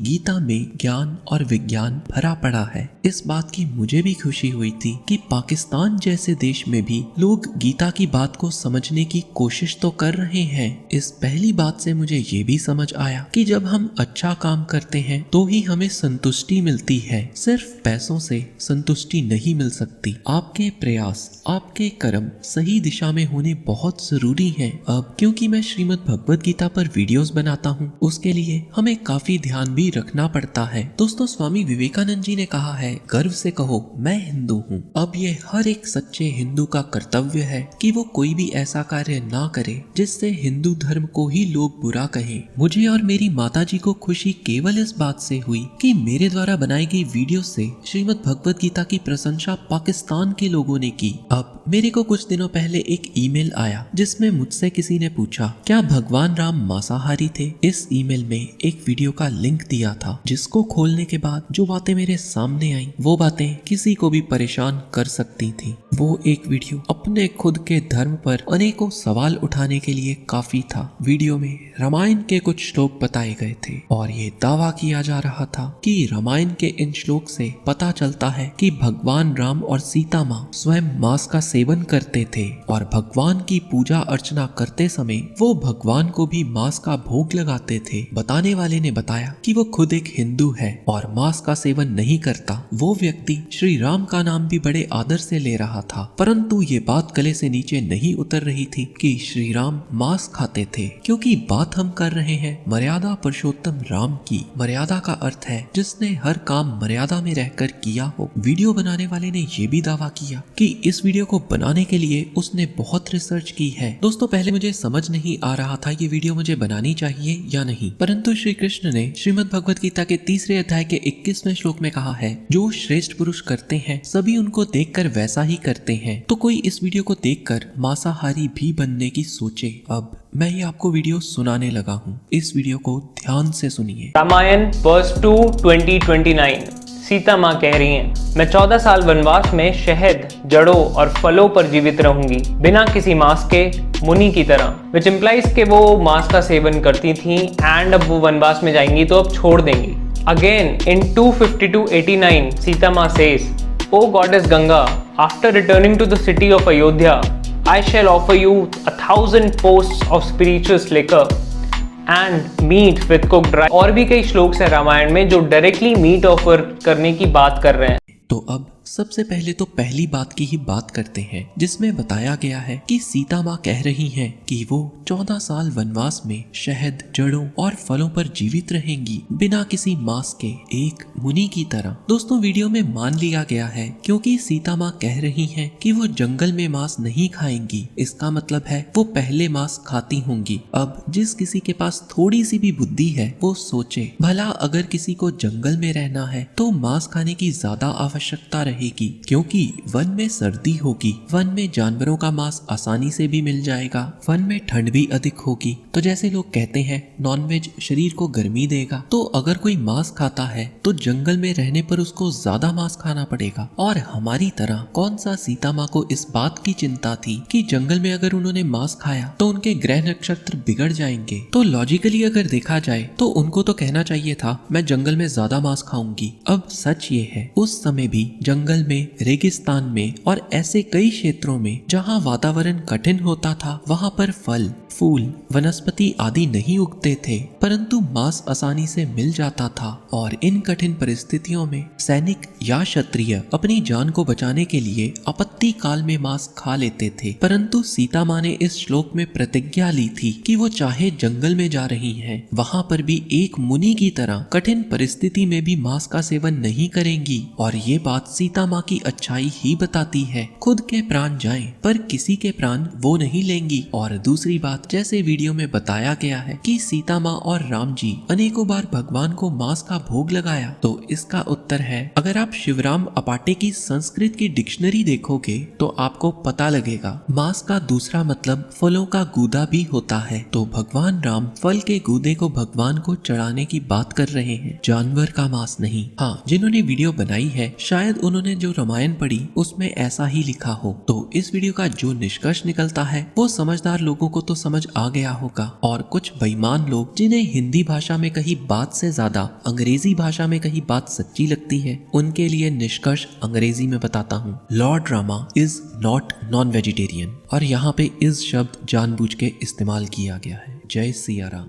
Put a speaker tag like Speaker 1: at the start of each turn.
Speaker 1: गीता में ज्ञान और विज्ञान भरा पड़ा है। इस बात की मुझे भी खुशी हुई थी कि पाकिस्तान जैसे देश में भी लोग गीता की बात को समझने की कोशिश तो कर रहे हैं। इस पहली बात से मुझे ये भी समझ आया कि जब हम अच्छा काम करते हैं तो ही हमें संतुष्टि मिलती है, सिर्फ पैसों से संतुष्टि नहीं मिल सकती। आपके प्रयास, आपके कर्म सही दिशा में होने बहुत जरूरी हैं। अब क्योंकि मैं श्रीमद् भगवद गीता पर वीडियोस बनाता हूँ, उसके लिए हमें काफी ध्यान भी रखना पड़ता है। दोस्तों, स्वामी विवेकानंद जी ने कहा है, गर्व से कहो मैं हिंदू हूँ। अब ये हर एक सच्चे हिंदू का कर्तव्य है कि वो कोई भी ऐसा कार्य ना करे जिससे हिंदू धर्म को ही लोग बुरा कहें। मुझे और मेरी माताजी को खुशी केवल इस बात से हुई कि मेरे द्वारा बनाई गई वीडियो से श्रीमद् भगवद गीता की प्रशंसा पाकिस्तान के लोगों ने की। अब मेरे को कुछ दिनों पहले एक ईमेल आया जिसमें मुझसे किसी ने पूछा क्या भगवान राम मांसाहारी थे। इस ईमेल में एक वीडियो का लिंक दिया था जिसको खोलने के बाद जो बातें मेरे सामने आई वो बातें किसी को भी परेशान कर सकती थी। वो एक वीडियो अपने खुद के धर्म पर अनेकों सवाल उठाने के लिए काफी था। वीडियो में रामायण के कुछ श्लोक बताए गए थे और ये दावा किया जा रहा था कि रामायण के इन श्लोक से पता चलता है कि भगवान राम और सीता माँ स्वयं मांस का सेवन करते थे और भगवान की पूजा अर्चना करते समय वो भगवान को भी मांस का भोग लगाते थे। बताने वाले ने बताया कि वो खुद एक हिंदू है और मांस का सेवन नहीं करता। वो व्यक्ति श्री राम का नाम भी बड़े आदर से ले रहा था, परंतु ये बात गले से नीचे नहीं उतर रही थी कि श्री राम मांस खाते थे, क्योंकि बात हम कर रहे हैं मर्यादा पुरुषोत्तम राम की। मर्यादा का अर्थ है जिसने हर काम मर्यादा में रहकर किया हो। वीडियो बनाने वाले ने ये भी दावा किया कि इस वीडियो को बनाने के लिए उसने बहुत रिसर्च की है। दोस्तों, पहले मुझे समझ नहीं आ रहा था ये वीडियो मुझे बनानी चाहिए या नहीं, परंतु श्री कृष्ण ने श्रीमद् भगवद गीता के 3 अध्याय के 21वें श्लोक में कहा है, जो श्रेष्ठ पुरुष करते हैं सभी उनको देखकर वैसा ही करते हैं। तो कोई इस वीडियो को देखकर मांसाहारी भी बनने की सोचे। अब मैं ये आपको वीडियो सुनाने लगा हूँ, इस वीडियो को ध्यान से सुनिए।
Speaker 2: रामायण वर्स 2:20-29 सीता माँ कह रही हैं, मैं 14 साल वनवास में शहद, जड़ों और फलों पर जीवित रहूंगी, बिना किसी मांस के, मुनि की तरह। विच इम्प्लाइज के वो मांस का सेवन करती थी एंड अब वो वनवास में जाएंगी तो अब छोड़ देंगी। Again in 2:52-89 Sita maa says, O goddess Ganga, after returning to the city of Ayodhya I shall offer you 1,000 posts of spirituous liquor and meat with cooked rice। और भी कई श्लोक है रामायण में जो डायरेक्टली मीट ऑफर करने की बात कर रहे हैं।
Speaker 1: तो अब सबसे पहले तो पहली बात की ही बात करते हैं जिसमें बताया गया है कि सीता माँ कह रही हैं कि वो 14 साल वनवास में शहद, जड़ों और फलों पर जीवित रहेंगी बिना किसी मांस के, एक मुनि की तरह। दोस्तों, वीडियो में मान लिया गया है क्योंकि सीता माँ कह रही हैं कि वो जंगल में मांस नहीं खाएंगी, इसका मतलब है वो पहले मांस खाती होंगी। अब जिस किसी के पास थोड़ी सी भी बुद्धि है वो सोचे, भला अगर किसी को जंगल में रहना है तो मांस खाने की ज्यादा आवश्यकता रहेगी क्योंकि वन में सर्दी होगी, वन में जानवरों का मांस आसानी से भी मिल जाएगा, वन में ठंड भी अधिक होगी। तो जैसे लोग कहते हैं नॉनवेज शरीर को गर्मी देगा, तो अगर कोई मांस खाता है तो जंगल में रहने पर उसको ज्यादा मांस खाना पड़ेगा। और हमारी तरह कौन सा सीता माँ को इस बात की चिंता थी कि जंगल में अगर उन्होंने मांस खाया तो उनके ग्रह नक्षत्र बिगड़ जाएंगे। तो लॉजिकली अगर देखा जाए तो उनको तो कहना चाहिए था मैं जंगल में ज्यादा मांस खाऊंगी। अब सच ये है उस समय भी जंगल में, रेगिस्तान में और ऐसे कई क्षेत्रों में जहां वातावरण कठिन होता था वहां पर फल, फूल, वनस्पति आदि नहीं उगते थे, परंतु मांस आसानी से मिल जाता था। और इन कठिन परिस्थितियों में सैनिक या क्षत्रिय अपनी जान को बचाने के लिए आपत्ति काल में मांस खा लेते थे। परंतु सीता माँ ने इस श्लोक में प्रतिज्ञा ली थी कि वो चाहे जंगल में जा रही हैं, वहां पर भी एक मुनि की तरह कठिन परिस्थिति में भी मांस का सेवन नहीं करेंगी। और ये बात सीता माँ की अच्छाई ही बताती है। खुद के प्राण जाएं पर किसी के प्राण वो नहीं लेंगी। और दूसरी बात, जैसे वीडियो में बताया गया है कि सीता माँ और राम जी अनेकों बार भगवान को मांस का भोग लगाया, तो इसका उत्तर है अगर आप शिवराम अपाटे की संस्कृत की डिक्शनरी देखोगे देखोगे तो आपको पता लगेगा मांस का दूसरा मतलब फलों का गूदा भी होता है। तो भगवान राम फल के गूदे को भगवान को चढ़ाने की बात कर रहे हैं, जानवर का मांस नहीं। हाँ, जिन्होंने वीडियो बनाई है शायद उन्होंने जो रामायण पढ़ी उसमें ऐसा ही लिखा हो। तो इस वीडियो का जो निष्कर्ष निकलता है वो समझदार लोगों को तो समझ आ गया होगा, और कुछ बेईमान लोग जिन्हें हिंदी भाषा में कही बात से ज्यादा अंग्रेजी भाषा में कही बात सच्ची लगती है, उनके लिए निष्कर्ष अंग्रेजी में बताता हूँ। Lord Rama is not non vegetarian, और यहाँ पे इस शब्द जानबूझ के इस्तेमाल किया गया है। जय सिया राम।